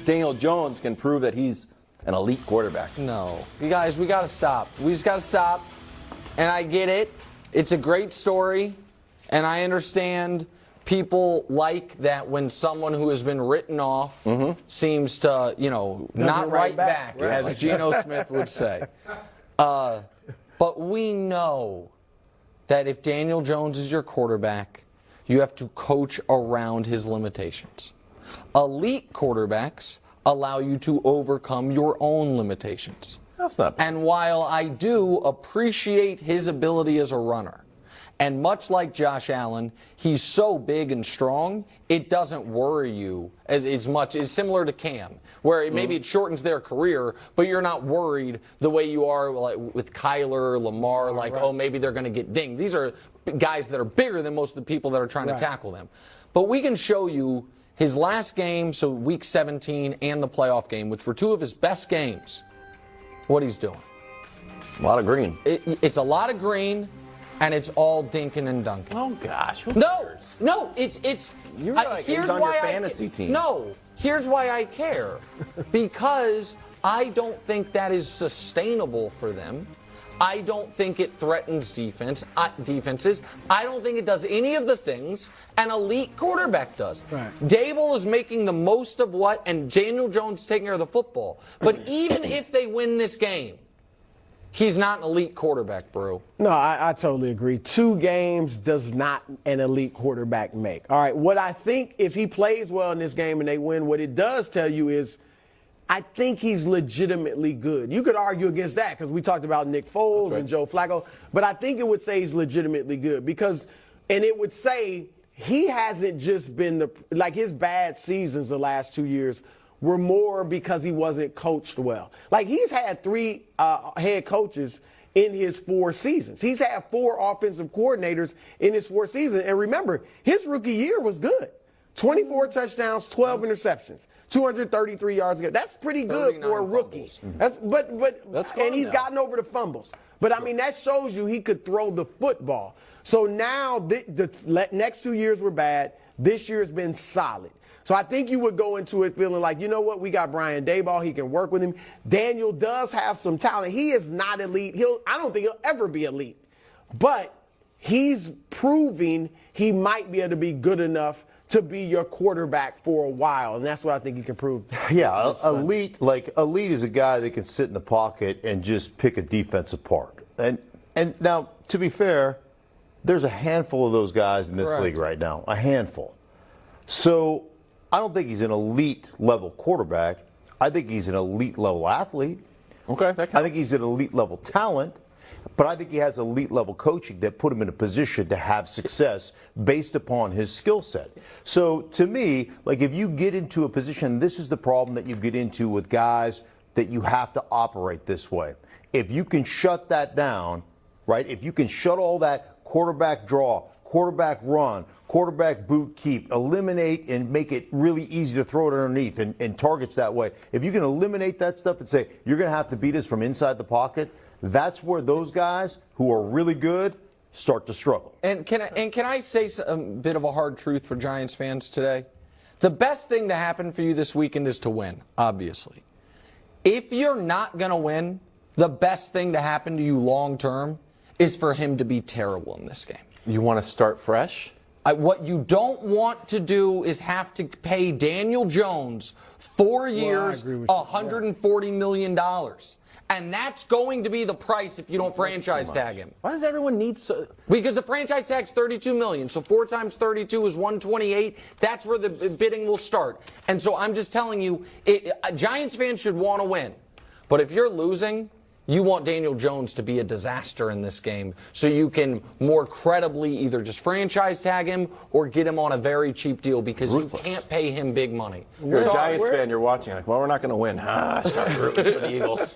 Daniel Jones can prove that he's an elite quarterback. No. You guys, we got to stop. We just got to stop. And I get it. It's a great story. And I understand people like that when someone who has been written off seems to, not write back, as Geno Smith would say. But we know that if Daniel Jones is your quarterback, you have to coach around his limitations. Elite quarterbacks allow you to overcome your own limitations. That's not bad. And while I do appreciate his ability as a runner, and much like Josh Allen, he's so big and strong, it doesn't worry you as much. It's similar to Cam, where maybe it shortens their career, but you're not worried the way you are like with Kyler, Lamar, oh, maybe they're going to get dinged. These are guys that are bigger than most of the people that are trying to tackle them. But we can show you his last game, so week 17, and the playoff game, which were two of his best games, what he's doing. A lot of green. It's a lot of green. And it's all dinking and dunking. Oh gosh. Who No, cares? no, it's. You're like here's on your fantasy team. No, here's why I care. Because I don't think that is sustainable for them. I don't think it threatens defenses. I don't think it does any of the things an elite quarterback does. Right. Dable is making the most of what, and Daniel Jones is taking care of the football. But even if they win this game, he's not an elite quarterback, bro. No, I totally agree. 2 games does not an elite quarterback make. All right, what I think if he plays well in this game and they win, what it does tell you is I think he's legitimately good. You could argue against that because we talked about Nick Foles and Joe Flacco, but I think it would say he's legitimately good because, and it would say he hasn't just been like his bad seasons the last 2 years were more because he wasn't coached well. Like he's had 3 head coaches in his 4 seasons. He's had 4 offensive coordinators in his 4 seasons. And remember, his rookie year was good. 24 touchdowns, 12 interceptions, 233 yards a game. That's pretty good for a rookie. That's and he's gotten over the fumbles. But I mean, that shows you he could throw the football. So now the next 2 years were bad. This year has been solid. So I think you would go into it feeling like, you know what, we got Brian Daboll. He can work with him. Daniel does have some talent. He is not elite. I don't think he'll ever be elite. But he's proving he might be able to be good enough to be your quarterback for a while. And that's what I think he can prove. Yeah, elite is a guy that can sit in the pocket and just pick a defense apart. And now, to be fair, there's a handful of those guys in this league right now. A handful. So I don't think he's an elite level quarterback. I think he's an elite level athlete. Okay, that counts. I think he's an elite level talent, but I think he has elite level coaching that put him in a position to have success based upon his skill set. So to me, like if you get into a position, this is the problem that you get into with guys that you have to operate this way. If you can shut that down, right? If you can shut all that quarterback draw, quarterback run, quarterback boot keep, eliminate and make it really easy to throw it underneath and targets that way. If you can eliminate that stuff and say, you're going to have to beat us from inside the pocket, that's where those guys who are really good start to struggle. And can I say a bit of a hard truth for Giants fans today? The best thing to happen for you this weekend is to win, obviously. If you're not going to win, the best thing to happen to you long term is for him to be terrible in this game. You want to start fresh? What you don't want to do is have to pay Daniel Jones 4 years, $140 million. And that's going to be the price if you don't franchise tag him. Why does everyone need so? Because the franchise tag's $32 million. So 4 times 32 is $128. That's where the bidding will start. And so I'm just telling you, Giants fans should want to win. But if you're losing, you want Daniel Jones to be a disaster in this game so you can more credibly either just franchise tag him or get him on a very cheap deal because you can't pay him big money. You're a Giants fan, you're watching like, well, we're not going to win. I started rooting for the Eagles.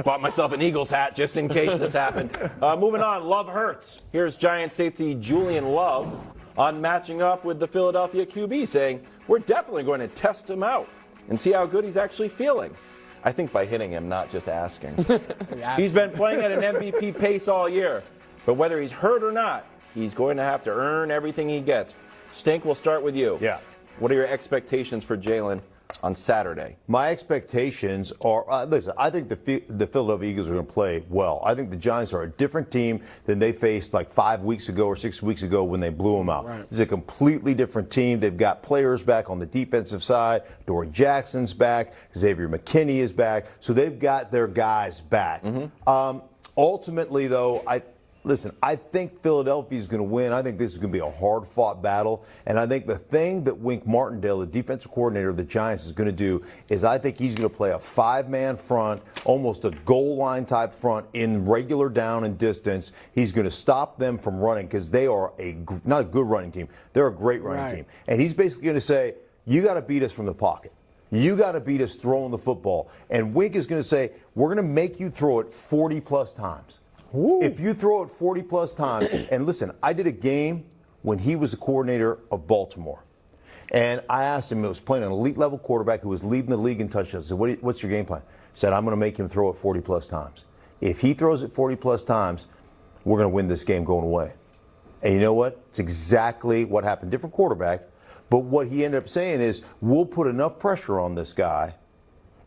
Bought myself an Eagles hat just in case this happened. Moving on, love hurts. Here's Giants safety Julian Love on matching up with the Philadelphia QB saying, we're definitely going to test him out and see how good he's actually feeling. I think by hitting him, not just asking. He's been playing at an MVP pace all year. But whether he's hurt or not, he's going to have to earn everything he gets. Stink, we'll start with you. Yeah. What are your expectations for Jalen on Saturday? My expectations are, listen, I think the Philadelphia Eagles are going to play well. I think the Giants are a different team than they faced like 5 weeks ago or 6 weeks ago when they blew them out. Right. It's a completely different team. They've got players back on the defensive side. Dory Jackson's back. Xavier McKinney is back. So they've got their guys back. Ultimately, though, I think Philadelphia is going to win. I think this is going to be a hard-fought battle. And I think the thing that Wink Martindale, the defensive coordinator of the Giants, is going to do is I think he's going to play a 5-man front, almost a goal line type front in regular down and distance. He's going to stop them from running because they are not a good running team. They're a great running team. And he's basically going to say, you got to beat us from the pocket. You got to beat us throwing the football. And Wink is going to say, we're going to make you throw it 40-plus times. Ooh. If you throw it 40-plus times, and listen, I did a game when he was the coordinator of Baltimore, and I asked him, it was playing an elite-level quarterback who was leading the league in touchdowns. I said, what's your game plan? He said, I'm going to make him throw it 40-plus times. If he throws it 40-plus times, we're going to win this game going away. And you know what? It's exactly what happened. Different quarterback, but what he ended up saying is, we'll put enough pressure on this guy,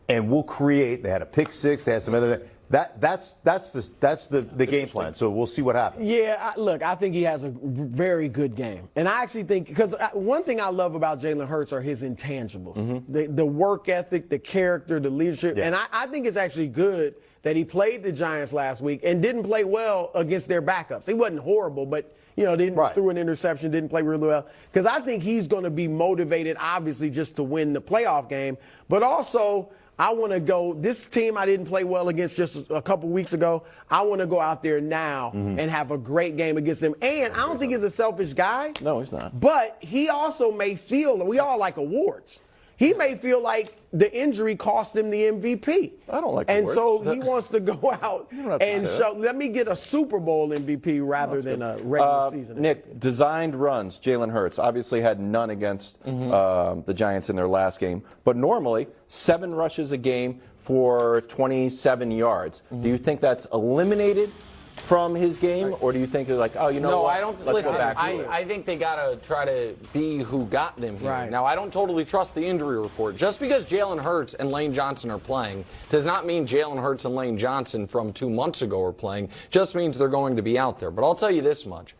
and we'll create. They had a pick six. They had some other. That's the game plan. So we'll see what happens. Yeah, look, I think he has a very good game, and I actually think because one thing I love about Jalen Hurts are his intangibles, the work ethic, the character, the leadership, and I think it's actually good that he played the Giants last week and didn't play well against their backups. He wasn't horrible, but didn't threw an interception, didn't play really well. Because I think he's going to be motivated, obviously, just to win the playoff game, but also. I want to go, this team I didn't play well against just a couple weeks ago, I want to go out there now and have a great game against them. And I don't think he's a selfish guy. No, he's not. But he also may feel, we all like awards. He may feel like the injury cost him the MVP. I don't like awards. And so he wants to go out and show, let me get a Super Bowl MVP rather than a regular season. Nick, designed runs, Jalen Hurts obviously had none against the Giants in their last game, but normally 7 rushes a game for 27 yards. Do you think that's eliminated from his game, or do you think they're like, oh, you know no, what? I don't. Let's listen, go back to it. I think they gotta try to be who got them here. Right. Now, I don't totally trust the injury report. Just because Jalen Hurts and Lane Johnson are playing does not mean Jalen Hurts and Lane Johnson from 2 months ago are playing. Just means they're going to be out there. But I'll tell you this much: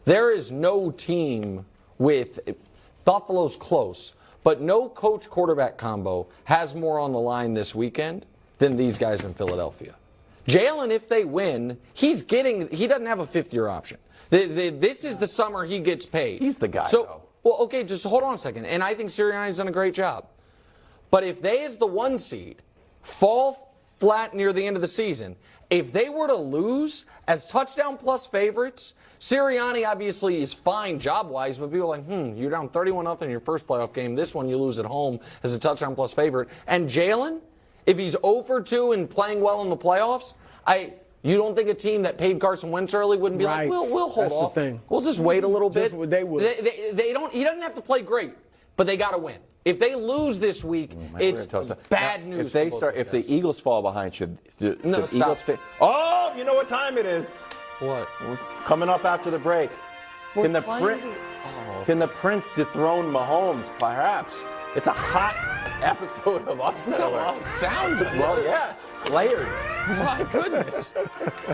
there is no team with Buffalo's close, but no coach quarterback combo has more on the line this weekend than these guys in Philadelphia. Jalen, if they win, he doesn't have a 5th-year option. This is the summer he gets paid. He's the guy, So, though. well, okay, just hold on a second. And I think Sirianni's done a great job. But if they, as the 1 seed, fall flat near the end of the season, if they were to lose as touchdown plus favorites, Sirianni obviously is fine job-wise, but people are like, you're down 31-0 in your first playoff game. This one you lose at home as a touchdown plus favorite. And Jalen, if he's 0-2 and playing well in the playoffs, you don't think a team that paid Carson Wentz early wouldn't be like, we'll hold off. The thing. We'll just wait a little bit. They would. He doesn't have to play great, but they got to win. If they lose this week, it's bad news. If the Eagles fall behind, should stop. Eagles Oh, you know what time it is. What? We're coming up after the break. Can the Prince dethrone Mahomes? Perhaps. It's a hot episode of Upset Alert. Sound. Well, yeah, layered. My goodness.